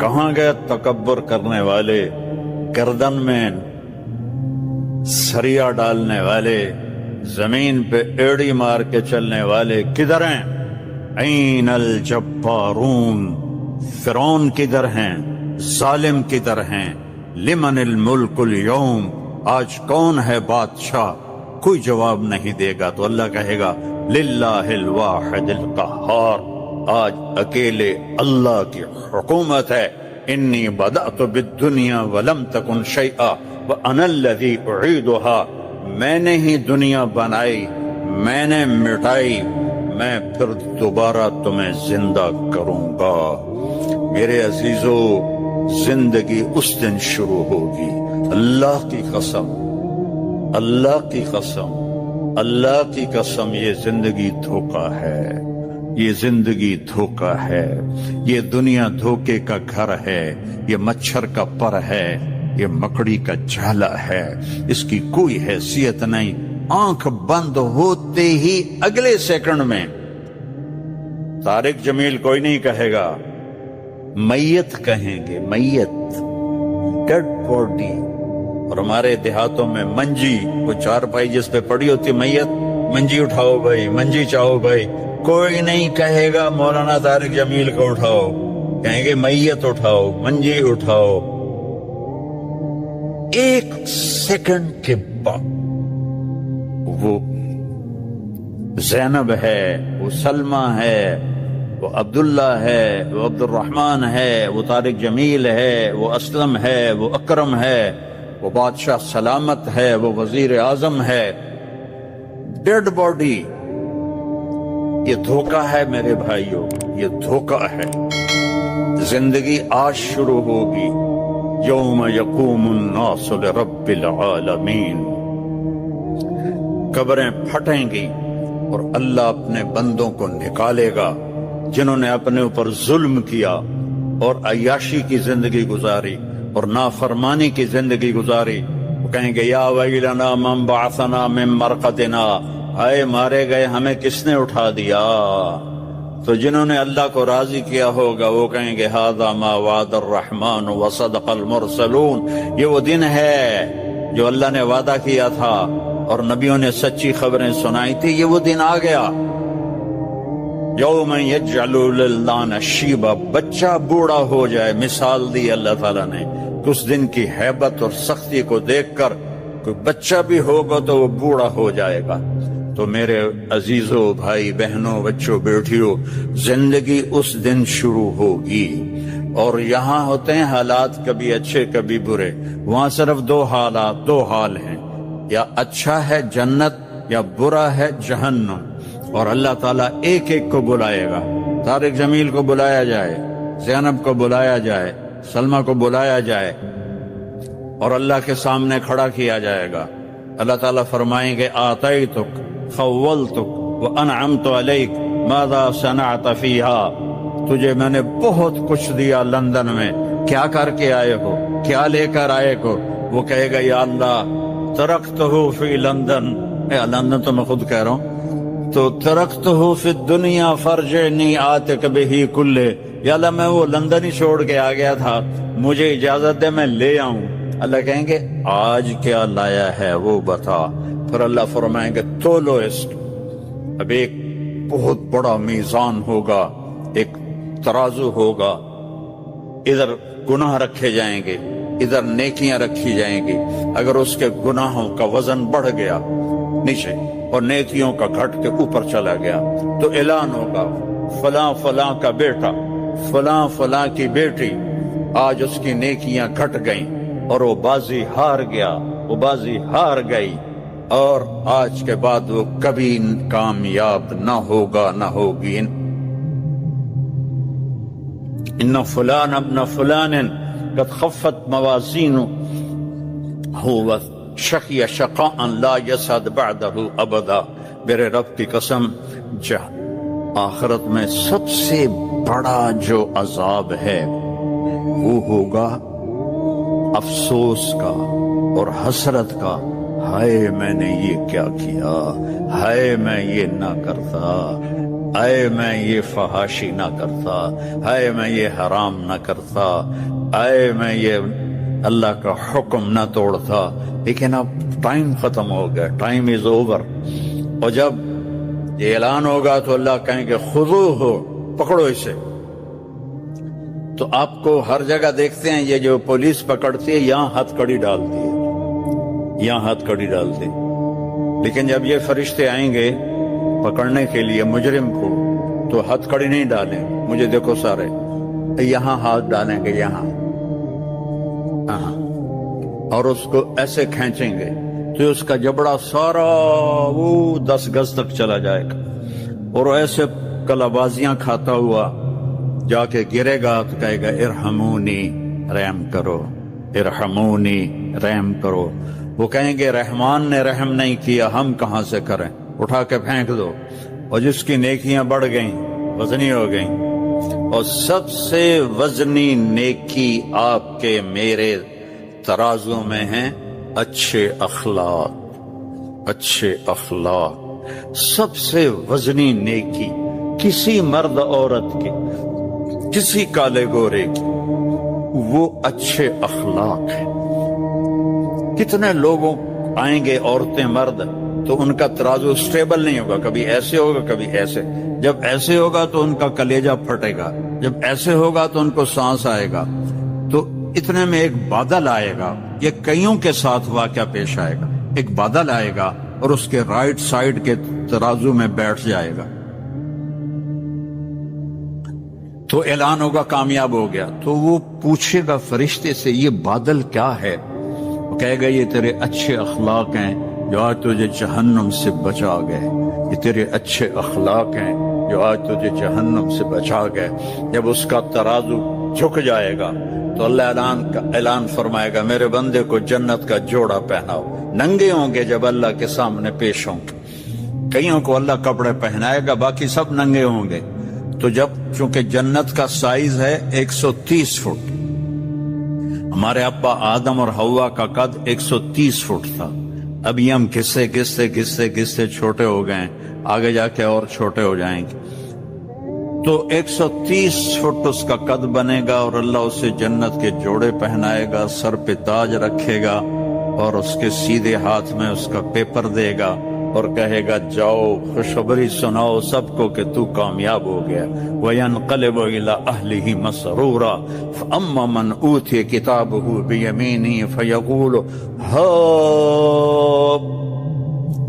کہاں گئے تکبر کرنے والے, گردن میں سریا ڈالنے والے, زمین پہ ایڑی مار کے چلنے والے کدھر ہیں؟ این الجبارون, فرعون کدھر ہیں؟ ظالم کدھر ہیں؟ لمن الملک اليوم, آج کون ہے بادشاہ؟ کوئی جواب نہیں دے گا تو اللہ کہے گا للہ الواحد القہار, آج اکیلے اللہ کی حکومت ہے. انی بدأت بالدنیا ولم تکن شیئا وانا الذی اعیدها, میں نے ہی دنیا بنائی, میں نے مٹائی, میں پھر دوبارہ تمہیں زندہ کروں گا. میرے عزیزو, زندگی اس دن شروع ہوگی. اللہ کی قسم, اللہ کی قسم, اللہ کی قسم, یہ زندگی دھوکا ہے, یہ زندگی دھوکا ہے, یہ دنیا دھوکے کا گھر ہے, یہ مچھر کا پر ہے, یہ مکڑی کا جالا ہے, اس کی کوئی حیثیت نہیں. آنکھ بند ہوتے ہی اگلے سیکنڈ میں طارق جمیل کوئی نہیں کہے گا, میت کہیں گے, میت, ڈیڈ باڈی. اور ہمارے دیہاتوں میں منجی, وہ چارپائی جس پہ پڑی ہوتی میت, منجی اٹھاؤ بھائی, منجی چاہو بھائی, کوئی نہیں کہے گا مولانا طارق جمیل کو اٹھاؤ, کہیں گے میت اٹھاؤ, منجی اٹھاؤ. ایک سیکنڈ کے بعد وہ زینب ہے, وہ سلمہ ہے, وہ عبداللہ ہے, وہ عبد الرحمن ہے, وہ طارق جمیل ہے, وہ اسلم ہے, وہ اکرم ہے, وہ بادشاہ سلامت ہے, وہ وزیر اعظم ہے, ڈیڈ باڈی. یہ دھوکہ ہے میرے بھائیوں, یہ دھوکہ ہے. زندگی آج شروع ہوگی. یوم یقوم الناس لرب العالمین, قبریں پھٹیں گی اور اللہ اپنے بندوں کو نکالے گا جنہوں نے اپنے اوپر ظلم کیا اور عیاشی کی زندگی گزاری اور نافرمانی کی زندگی گزاری. وہ کہیں گے یا ویلنا من بعثنا من مرقدنا, آئے مارے گئے, ہمیں کس نے اٹھا دیا؟ تو جنہوں نے اللہ کو راضی کیا ہوگا وہ کہیں گے ھذا ما وعد الرحمن وصدق المرسلون, یہ وہ دن ہے جو اللہ نے وعدہ کیا تھا اور نبیوں نے سچی خبریں سنائی تھی, یہ وہ دن آ گیا. یوم یجعل الولدان شیبا, بچہ بوڑھا ہو جائے. مثال دی اللہ تعالیٰ نے کہ اس دن کی ہیبت اور سختی کو دیکھ کر کوئی بچہ بھی ہوگا تو وہ بوڑھا ہو جائے گا. تو میرے عزیزوں, بھائی بہنوں, بچوں بیٹھیوں, زندگی اس دن شروع ہوگی. اور یہاں ہوتے ہیں حالات کبھی اچھے کبھی برے, وہاں صرف دو حالات, دو حال ہیں, یا اچھا ہے جنت یا برا ہے جہنم. اور اللہ تعالیٰ ایک ایک کو بلائے گا. طارق جمیل کو بلایا جائے, زینب کو بلایا جائے, سلمہ کو بلایا جائے اور اللہ کے سامنے کھڑا کیا جائے گا. اللہ تعالیٰ فرمائیں گے آتیتک خولتک وانعمت علیک ماذا صنعت فیہا, تجھے میں نے بہت کچھ دیا لندن میں, کیا کر کے آئے ہو, کیا لے کر آئے ہو؟ وہ کہے گا یا اللہ ترکتہ فی لندن, لندن تو میں خود کہہ رہا ہوں, تو ترکتہ فی الدنیا فرجعنی آتک بہی کلے, یا اللہ میں وہ لندن ہی چھوڑ کے آ گیا تھا, مجھے اجازت دے میں لے آؤں. اللہ کہیں گے آج کیا لایا ہے وہ بتا. پھر اللہ فرمائیں گے تولو اس. اب ایک بہت بڑا میزان ہوگا, ایک ترازو ہوگا, ادھر گناہ رکھے جائیں گے, ادھر نیکیاں رکھی جائیں گی. اگر اس کے گناہوں کا وزن بڑھ گیا نیچے اور نیکیوں کا گھٹ کے اوپر چلا گیا تو اعلان ہوگا فلاں فلاں کا بیٹا, فلاں فلاں کی بیٹی, آج اس کی نیکیاں گھٹ گئیں اور وہ بازی ہار گیا, وہ بازی ہار گئی, اور آج کے بعد وہ کبھی کامیاب نہ ہوگا نہ ہوگی. ان فلان ابن فلان قد خفت موازینہ شقی شقاء لا یسعد بعدہ ابدا. میرے رب کی قسم, آخرت میں سب سے بڑا جو عذاب ہے وہ ہوگا افسوس کا اور حسرت کا. ہائے میں نے یہ کیا کیا, ہائے میں یہ نہ کرتا, اے میں یہ فحاشی نہ کرتا، اے میں یہ حرام نہ کرتا، اے میں یہ اللہ کا حکم نہ توڑتا، لیکن اب ٹائم ختم ہو گیا، ٹائم از اوور۔ اور جب یہ اعلان ہوگا تو اللہ کہیں گے خذوہ، پکڑو اسے۔ تو آپ کو ہر جگہ دیکھتے ہیں یہ جو پولیس پکڑتی ہے یہاں ہتھ کڑی ڈالتی ہے، یہاں ہتھ کڑی ڈالتی ہے، لیکن جب یہ فرشتے آئیں گے پکڑنے کے لیے مجرم کو تو ہتھ کڑی نہیں ڈالیں، مجھے دیکھو سارے، یہاں ہاتھ ڈالیں گے، یہاں، اور اس کو ایسے کھینچیں گے تو اس کا جبڑا سارا وہ 10 گز تک چلا جائے گا، اور ایسے کلابازیاں کھاتا ہوا جا کے گرے گا تو کہے گا ارحمونی، رحم کرو، ارحمونی، رحم کرو۔ وہ کہیں گے رحمان نے رحم نہیں کیا، ہم کہاں سے کریں، اٹھا کے پھینک دو۔ اور جس کی نیکیاں بڑھ گئیں، وزنی ہو گئیں، اور سب سے وزنی نیکی آپ کے میرے ترازو میں ہیں اچھے اخلاق، اچھے اخلاق۔ سب سے وزنی نیکی کسی مرد عورت کی، کسی کالے گورے کی، وہ اچھے اخلاق ہیں۔ کتنے لوگوں آئیں گے، عورتیں مرد، تو ان کا ترازو سٹیبل نہیں ہوگا، کبھی ایسے ہوگا کبھی ایسے۔ جب ایسے ہوگا تو ان کا کلیجہ پھٹے گا، جب ایسے ہوگا تو ان کو سانس آئے گا۔ تو اتنے میں ایک بادل آئے گا، یہ کئیوں کے ساتھ واقعہ پیش آئے گا۔ ایک بادل آئے گا اور اس کے رائٹ سائیڈ کے ترازو میں بیٹھ جائے گا، تو اعلان ہوگا کامیاب ہو گیا۔ تو وہ پوچھے گا فرشتے سے یہ بادل کیا ہے؟ وہ کہے گا یہ تیرے اچھے اخلاق ہیں جو آج تجھے جہنم سے بچا گئے، یہ تیرے اچھے اخلاق ہیں جو آج تجھے جہنم سے بچا گئے۔ جب اس کا ترازو جھک جائے گا تو اللہ اعلان فرمائے گا میرے بندے کو جنت کا جوڑا پہناؤ۔ ننگے ہوں گے جب اللہ کے سامنے پیش ہوں گے، کئیوں کو اللہ کپڑے پہنائے گا، باقی سب ننگے ہوں گے۔ تو جب چونکہ جنت کا سائز ہے 130 فٹ، ہمارے ابا آدم اور حوا کا قد 130 فٹ تھا، ابھی ہم گھستے گھستے گھستے گھستے چھوٹے ہو گئے، آگے جا کے اور چھوٹے ہو جائیں گے۔ تو 130 فٹ اس کا قد بنے گا، اور اللہ اسے جنت کے جوڑے پہنائے گا، سر پہ تاج رکھے گا، اور اس کے سیدھے ہاتھ میں اس کا پیپر دے گا اور کہے گا جاؤ خوشخبری سناؤ سب کو کہ تو کامیاب ہو گیا۔ وَيَنْقَلِبُ إِلَىٰ أَهْلِهِ مَسْرُورًا فَأَمَّا مَنْ أُوتِيَ كِتَابَهُ بِيَمِينِهِ فَيَقُولُ هَاؤُمْ،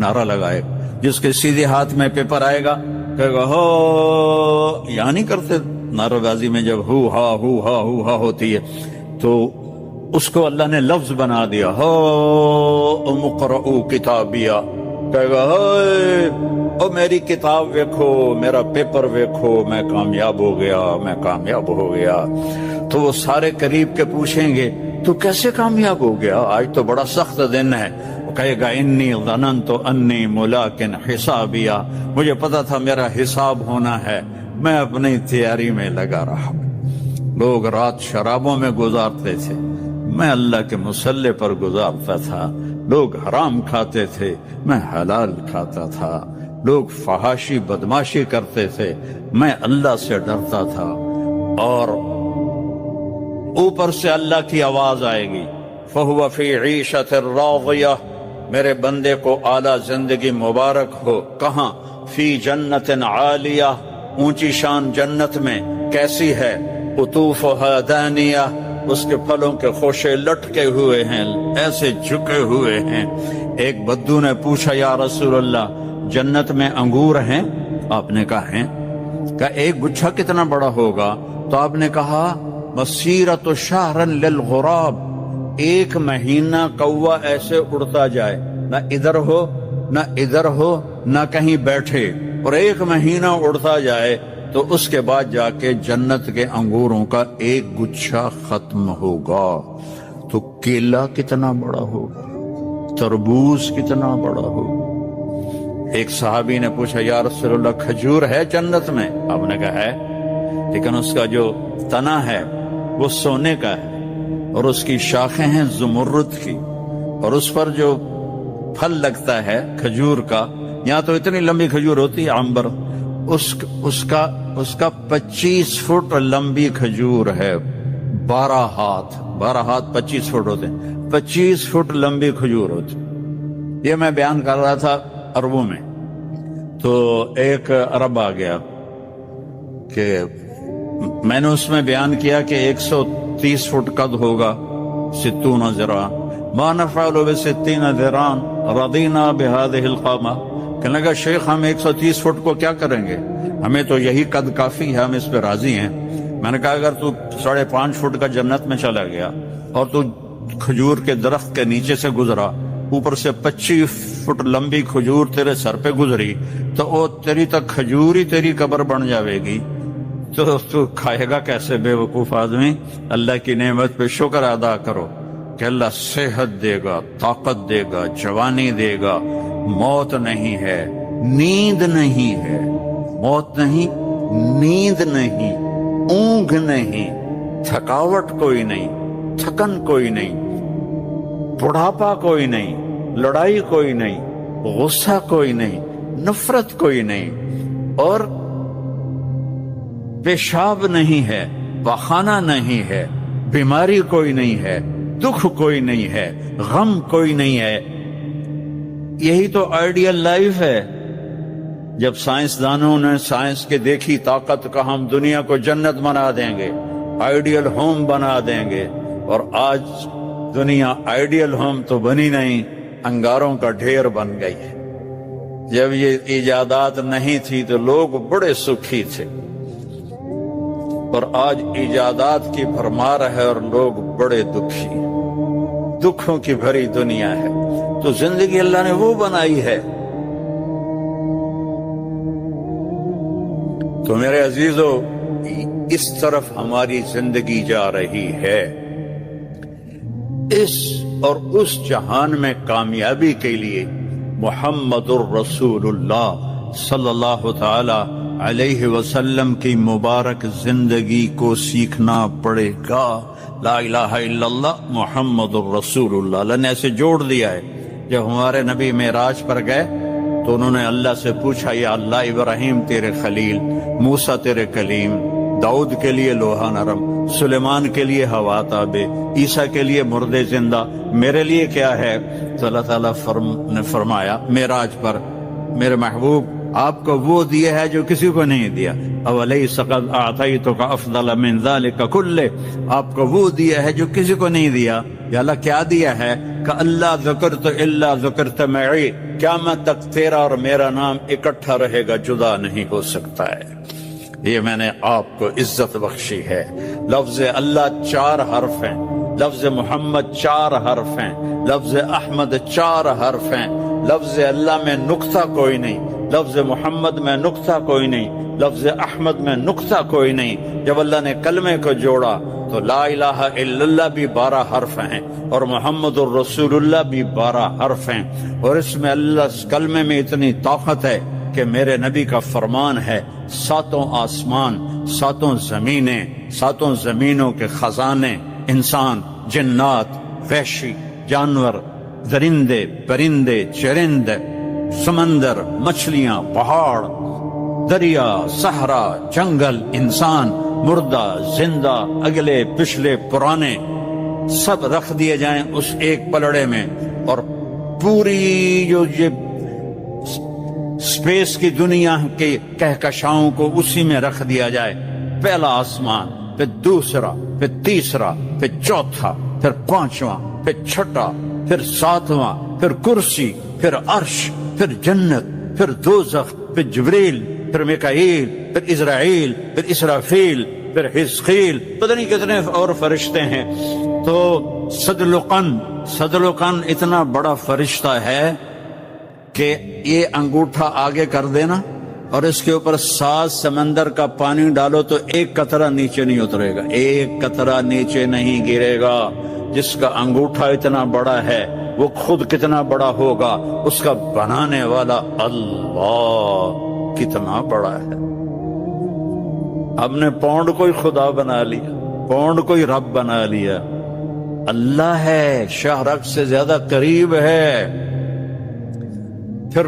نعرہ لگائے، جس کے سیدھے ہاتھ میں پیپر آئے گا کہے گا ہو، یہاں نہیں کرتے نعرہ بازی میں جب ہو ہا ہوتی ہے، تو اس کو اللہ نے لفظ بنا دیا، ہو اقرؤ کتابیہ، کہے گا او میری کتاب ویکھو، میرا پیپر ویکھو، میں کامیاب ہو گیا، میں کامیاب ہو گیا۔ تو وہ سارے قریب کے پوچھیں گے تو کیسے کامیاب ہو گیا، آج تو بڑا سخت دن ہے۔ وہ کہے گا انی ظننت انی ملاق حسابیہ، مجھے پتا تھا میرا حساب ہونا ہے، میں اپنی تیاری میں لگا رہا۔ لوگ رات شرابوں میں گزارتے تھے، میں اللہ کے مصلی پر گزارتا تھا۔ لوگ حرام کھاتے تھے، میں حلال کھاتا تھا۔ لوگ فحاشی بدماشی کرتے تھے، میں اللہ سے ڈرتا تھا۔ اور اوپر سے اللہ کی آواز آئے گی فَهُوَ فِي عِيشَةٍ رَاضِيَةٍ، میرے بندے کو اعلیٰ زندگی مبارک ہو۔ کہاں؟ فی جنت عالیہ، اونچی شان جنت میں۔ کیسی ہے؟ قطوفها دانیہ، اس کے پھلوں کے خوشے لٹکے ہوئے ہیں، ایسے جھکے ہوئے ہیں۔ ایک بدو نے پوچھا یا رسول اللہ جنت میں انگور ہیں؟ آپ نے کہا ہیں۔ کہا ایک گچھا کتنا بڑا ہوگا؟ تو آپ نے کہا مسیرۃ شہر للغراب، 1 مہینہ کوا ایسے اڑتا جائے، نہ ادھر ہو نہ ادھر ہو نہ کہیں بیٹھے، اور 1 مہینہ اڑتا جائے، تو اس کے بعد جا کے جنت کے انگوروں کا 1 گچھا ختم ہوگا۔ تو کیلا کتنا بڑا ہوگا، تربوز کتنا بڑا ہوگا۔ ایک صحابی نے پوچھا یا رسول اللہ کھجور ہے جنت میں؟ آپ نے کہا ہے، لیکن اس کا جو تنا ہے وہ سونے کا ہے، اور اس کی شاخیں ہیں زمرد کی، اور اس پر جو پھل لگتا ہے کھجور کا، یہاں تو اتنی لمبی کھجور ہوتی ہے عنبر، اس کا 25 فٹ لمبی کھجور ہے، 12 ہاتھ 25 فٹ ہوتے ہیں، 25 فٹ لمبی کھجور ہوتی. یہ میں بیان کر رہا تھا عربوں میں، تو ایک عرب آ گیا کہ میں نے اس میں بیان کیا کہ 130 فٹ قد ہوگا، 60 ذراع، ما نفعل ب60 ذراع رضینا بهذه القامہ. کہنے لگا شیخ ہم 130 فٹ کو کیا کریں گے، ہمیں تو یہی قد کافی ہے، ہم اس پہ راضی ہیں. میں نے کہا اگر تو 5.5 فٹ کا جنت میں چلا گیا اور تو کھجور کے درخت کے نیچے سے گزرا، اوپر سے 25 فٹ لمبی کھجور تیرے سر پہ گزری، تو وہ تیری تک کھجور ہی تیری قبر بن جاوے گی، تو کھائے گا کیسے بے وقوف آدمی. اللہ کی نعمت پہ شکر ادا کرو کہ اللہ صحت دے گا، طاقت دے گا، جوانی دے گا. موت نہیں ہے، نیند نہیں ہے، موت نہیں، نیند نہیں، اونگ نہیں، تھکاوٹ کوئی نہیں، تھکن کوئی نہیں، بڑھاپا کوئی نہیں، لڑائی کوئی نہیں، غصہ کوئی نہیں، نفرت کوئی نہیں، اور پیشاب نہیں ہے، پخانہ نہیں ہے، بیماری کوئی نہیں ہے، دکھ کوئی نہیں ہے، غم کوئی نہیں ہے. یہی تو آئیڈیل لائف ہے. جب سائنسدانوں نے سائنس کے دیکھی طاقت کا، ہم دنیا کو جنت بنا دیں گے، آئیڈیل ہوم بنا دیں گے، اور آج دنیا آئیڈیل ہوم تو بنی نہیں، انگاروں کا ڈھیر بن گئی ہے. جب یہ ایجادات نہیں تھی تو لوگ بڑے سکھی تھے، اور آج ایجادات کی بھرمار ہے اور لوگ بڑے دکھی ہیں. دکھوں کی بھری دنیا ہے. تو زندگی اللہ نے وہ بنائی ہے. تو میرے عزیزو، اس طرف ہماری زندگی جا رہی ہے. اس اور اس جہان میں کامیابی کے لیے محمد الرسول اللہ صلی اللہ تعالی علیہ وسلم کی مبارک زندگی کو سیکھنا پڑے گا. لا الہ الا اللہ محمد الرسول اللہ. اللہ نے ایسے جوڑ دیا ہے. جب ہمارے نبی معراج پر گئے تو انہوں نے اللہ سے پوچھا، یا اللہ ابراہیم تیرے خلیل، موسیٰ تیرے کلیم، داؤد کے لیے لوہا نرم، سلیمان کے لیے ہوا تابے، عیسیٰ کے لیے مردے زندہ، میرے لیے کیا ہے؟ تو اللہ تعالیٰ نے فرمایا معراج پر، میرے محبوب آپ کو وہ دیا ہے جو کسی کو نہیں دیا. اولیس قد اعطیتک افضل من ذلک کلہ، آپ کو وہ دیا ہے جو کسی کو نہیں دیا. یا اللہ کیا دیا ہے؟ کہ اللہ ذکرت الا ذکرت معی، قیامت تک تیرا اور میرا نام اکٹھا رہے گا، جدا نہیں ہو سکتا ہے. یہ میں نے آپ کو عزت بخشی ہے. لفظ اللہ 4 حرف ہیں، لفظ محمد 4 حرف ہیں، لفظ احمد 4 حرف ہیں. لفظ اللہ میں نقطہ کوئی نہیں، لفظ محمد میں نقطہ کوئی نہیں، لفظ احمد میں نقطہ کوئی نہیں. جب اللہ نے کلمے کو جوڑا تو لا الہ الا اللہ بھی 12 حرف ہیں، اور محمد الرسول اللہ بھی 12 حرف ہیں. اور اس میں اللہ اس کلمے میں اتنی طاقت ہے کہ میرے نبی کا فرمان ہے، 7 آسمان، 7 زمینیں، 7 زمینوں کے خزانے، انسان، جنات، وحشی جانور، درندے، پرندے، چرند، سمندر، مچھلیاں، پہاڑ، دریا، صحرا، جنگل، انسان، مردہ، زندہ، اگلے پچھلے پرانے، سب رکھ دیے جائیں اس ایک پلڑے میں. اور پوری جو یہ سپیس کی دنیا کے کہکشاؤں کو اسی میں رکھ دیا جائے. پہلا آسمان، پھر دوسرا، پھر تیسرا، پھر چوتھا، پھر 5واں، پھر چھٹا، پھر 7واں، پھر کرسی، پھر عرش، پھر جنت، پھر دوزخ، پھر جبریل، پھر میکائیل، پھر اسرائیل، پھر اسرافیل، پھر حزقیل، پتہ نہیں کتنے اور فرشتے ہیں. تو صدلقن اتنا بڑا فرشتہ ہے کہ یہ انگوٹھا آگے کر دینا اور اس کے اوپر 7 سمندر کا پانی ڈالو تو ایک قطرہ نیچے نہیں اترے گا، ایک قطرہ نیچے نہیں گرے گا. جس کا انگوٹھا اتنا بڑا ہے وہ خود کتنا بڑا ہوگا، اس کا بنانے والا اللہ کتنا بڑا ہے. ہم نے پاؤنڈ کوئی خدا بنا لیا، پاؤنڈ کوئی رب بنا لیا. اللہ ہے، شاہ رگ سے زیادہ قریب ہے. پھر